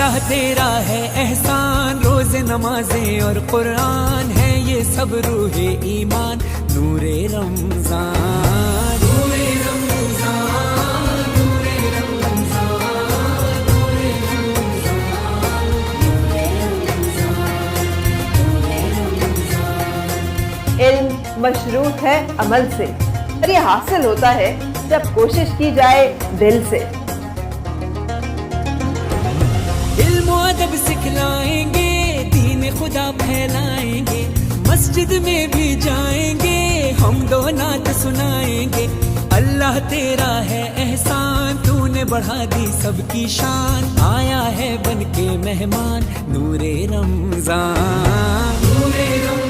अल्लाह तेरा है एहसान, रोज़े नमाजें और कुरान है ये सब रूहे ईमान, नूरे रमजान, नूरे रमजान, नूरे रमजान, नूरे रमजान, नूरे रमजान, नूरे रमजान। इल्म मशरूत है अमल से, और ये हासिल होता है जब कोशिश की जाए दिल से। इल्म अदब सिखलाएंगे, दीन खुदा फैलाएंगे, मस्जिद में भी जाएंगे, हम दो नात सुनाएंगे। अल्लाह तेरा है एहसान, तूने बढ़ा दी सबकी शान, आया है बन के मेहमान, नूरे रमजान, नूरे रमजान।